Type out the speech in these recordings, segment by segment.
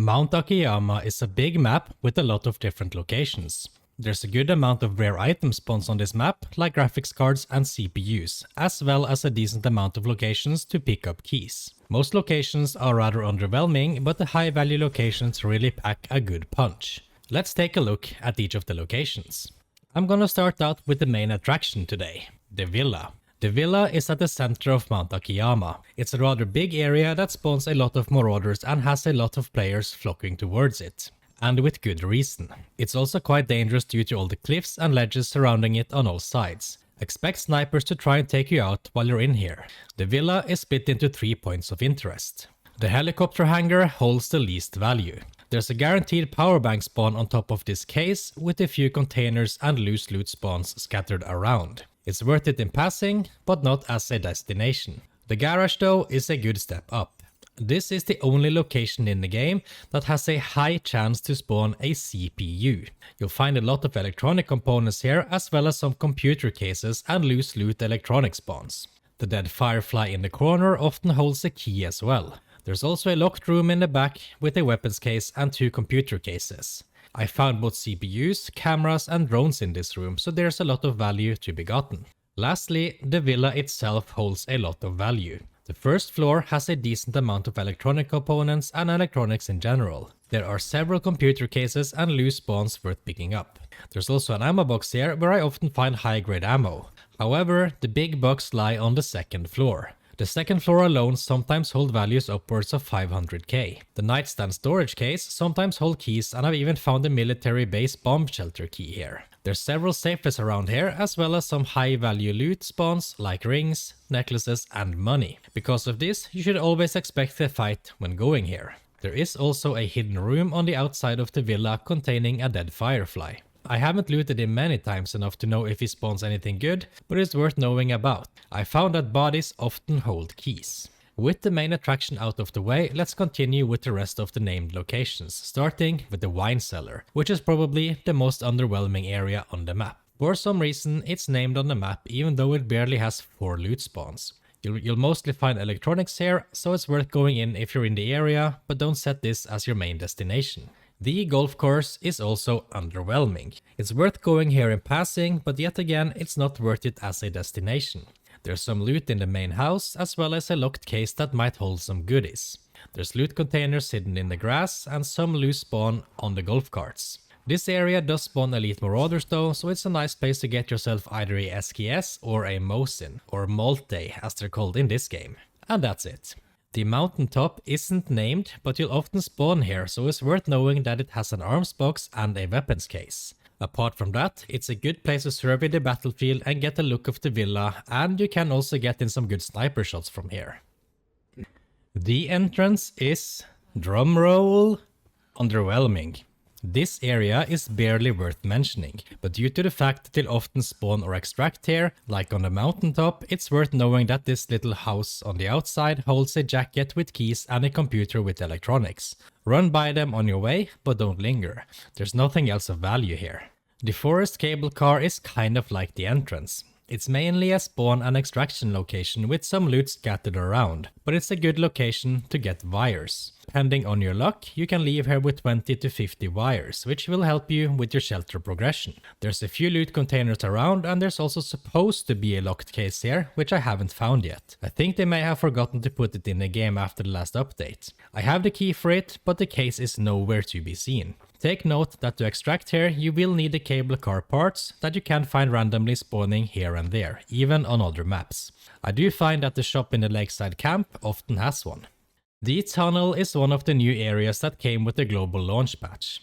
Mount Akiyama is a big map with a lot of different locations. There's a good amount of rare item spawns on this map, like graphics cards and CPUs, as well as a decent amount of locations to pick up keys. Most locations are rather underwhelming, but the high value locations really pack a good punch. Let's take a look at each of the locations. I'm gonna start out with the main attraction today, the villa. The villa is at the center of Mount Akiyama. It's a rather big area that spawns a lot of marauders and has a lot of players flocking towards it. And with good reason. It's also quite dangerous due to all the cliffs and ledges surrounding it on all sides. Expect snipers to try and take you out while you're in here. The villa is split into 3 points of interest. The helicopter hangar holds the least value. There's a guaranteed power bank spawn on top of this case, with a few containers and loose loot spawns scattered around. It's worth it in passing, but not as a destination. The garage though is a good step up. This is the only location in the game that has a high chance to spawn a CPU. You'll find a lot of electronic components here, as well as some computer cases and loose loot electronic spawns. The dead firefly in the corner often holds a key as well. There's also a locked room in the back with a weapons case and 2 computer cases. I found both CPUs, cameras and drones in this room, so there's a lot of value to be gotten. Lastly, the villa itself holds a lot of value. The first floor has a decent amount of electronic components and electronics in general. There are several computer cases and loose spawns worth picking up. There's also an ammo box here where I often find high grade ammo. However, the big bucks lie on the second floor. The second floor alone sometimes hold values upwards of 500k. The nightstand storage case sometimes hold keys, and I've even found a military base bomb shelter key here. There's several safes around here, as well as some high value loot spawns like rings, necklaces and money. Because of this, you should always expect a fight when going here. There is also a hidden room on the outside of the villa containing a dead firefly. I haven't looted him many times enough to know if he spawns anything good, but it's worth knowing about. I found that bodies often hold keys. With the main attraction out of the way, let's continue with the rest of the named locations, starting with the wine cellar, which is probably the most underwhelming area on the map. For some reason, it's named on the map even though it barely has 4 loot spawns. You'll mostly find electronics here, so it's worth going in if you're in the area, but don't set this as your main destination. The golf course is also underwhelming. It's worth going here in passing, but yet again it's not worth it as a destination. There's some loot in the main house, as well as a locked case that might hold some goodies. There's loot containers hidden in the grass and some loose spawn on the golf carts. This area does spawn elite marauders though, so it's a nice place to get yourself either a SKS or a Mosin, or Molte as they're called in this game. And that's it. The Mountaintop isn't named, but you'll often spawn here, so it's worth knowing that it has an arms box and a weapons case. Apart from that, it's a good place to survey the battlefield and get a look of the villa, and you can also get in some good sniper shots from here. The entrance is, drumroll, underwhelming. This area is barely worth mentioning, but due to the fact that they'll often spawn or extract here, like on the Mountaintop, it's worth knowing that this little house on the outside holds a jacket with keys and a computer with electronics. Run by them on your way, but don't linger. There's nothing else of value here. The forest cable car is kind of like the entrance. It's mainly a spawn and extraction location with some loot scattered around, but it's a good location to get wires. Depending on your luck, you can leave here with 20 to 50 wires, which will help you with your shelter progression. There's a few loot containers around, and there's also supposed to be a locked case here, which I haven't found yet. I think they may have forgotten to put it in the game after the last update. I have the key for it, but the case is nowhere to be seen. Take note that to extract here, you will need the cable car parts that you can find randomly spawning here and there, even on other maps. I do find that the shop in the Lakeside Camp often has one. The tunnel is one of the new areas that came with the global launch patch.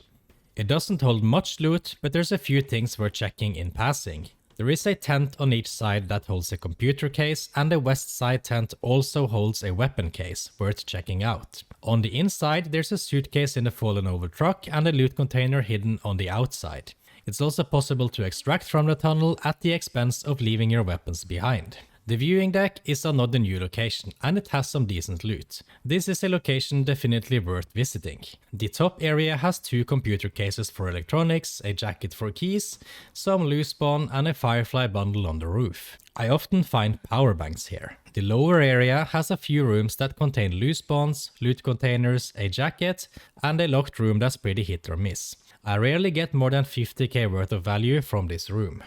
It doesn't hold much loot, but there's a few things worth checking in passing. There is a tent on each side that holds a computer case, and the west side tent also holds a weapon case, worth checking out. On the inside, there's a suitcase in the fallen over truck and a loot container hidden on the outside. It's also possible to extract from the tunnel at the expense of leaving your weapons behind. The viewing deck is another new location and it has some decent loot. This is a location definitely worth visiting. The top area has 2 computer cases for electronics, a jacket for keys, some loose spawn and a firefly bundle on the roof. I often find power banks here. The lower area has a few rooms that contain loose spawns, loot containers, a jacket, and a locked room that's pretty hit or miss. I rarely get more than 50k worth of value from this room.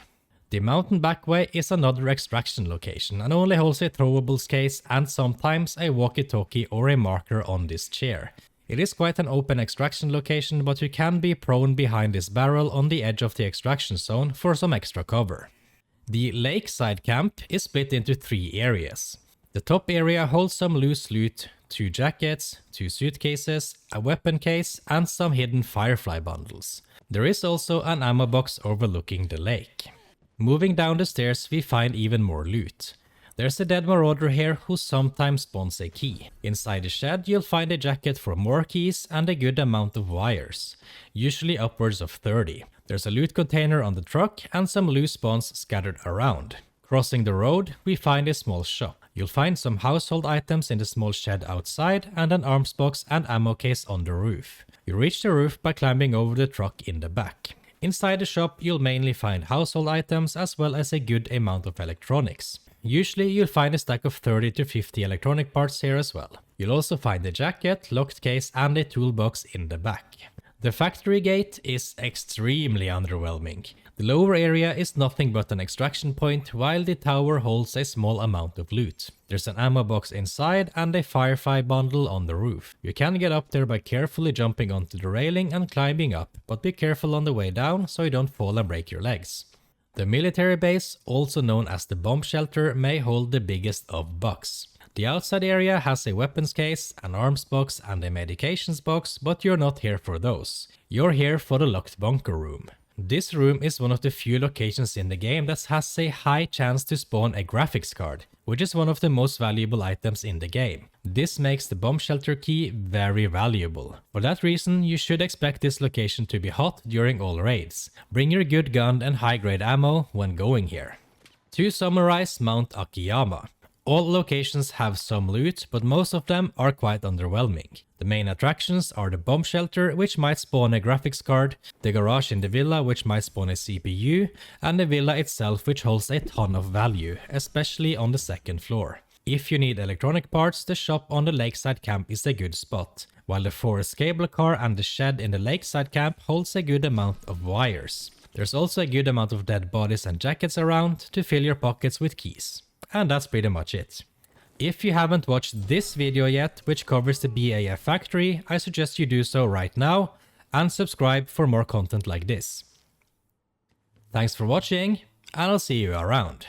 The mountain backway is another extraction location and only holds a throwables case and sometimes a walkie-talkie or a marker on this chair. It is quite an open extraction location, but you can be prone behind this barrel on the edge of the extraction zone for some extra cover. The Lakeside Camp is split into 3 areas. The top area holds some loose loot, 2 jackets, 2 suitcases, a weapon case and some hidden firefly bundles. There is also an ammo box overlooking the lake. Moving down the stairs we find even more loot. There's a dead marauder here who sometimes spawns a key. Inside the shed you'll find a jacket for more keys and a good amount of wires, usually upwards of 30. There's a loot container on the truck and some loose spawns scattered around. Crossing the road we find a small shop. You'll find some household items in the small shed outside and an arms box and ammo case on the roof. You reach the roof by climbing over the truck in the back. Inside the shop you'll mainly find household items as well as a good amount of electronics. Usually you'll find a stack of 30 to 50 electronic parts here as well. You'll also find a jacket, locked case and a toolbox in the back. The factory gate is extremely underwhelming. The lower area is nothing but an extraction point while the tower holds a small amount of loot. There's an ammo box inside and a firefly bundle on the roof. You can get up there by carefully jumping onto the railing and climbing up, but be careful on the way down so you don't fall and break your legs. The military base, also known as the bomb shelter, may hold the biggest of bucks. The outside area has a weapons case, an arms box and a medications box, but you're not here for those. You're here for the locked bunker room. This room is one of the few locations in the game that has a high chance to spawn a graphics card, which is one of the most valuable items in the game. This makes the bomb shelter key very valuable. For that reason, you should expect this location to be hot during all raids. Bring your good gun and high grade ammo when going here. To summarize Mount Akiyama. All locations have some loot, but most of them are quite underwhelming. The main attractions are the bomb shelter, which might spawn a graphics card, the garage in the villa, which might spawn a CPU, and the villa itself, which holds a ton of value, especially on the second floor. If you need electronic parts, the shop on the Lakeside Camp is a good spot, while the forest cable car and the shed in the Lakeside Camp holds a good amount of wires. There's also a good amount of dead bodies and jackets around to fill your pockets with keys. And that's pretty much it. If you haven't watched this video yet, which covers the BAF factory, I suggest you do so right now and subscribe for more content like this. Thanks for watching, and I'll see you around.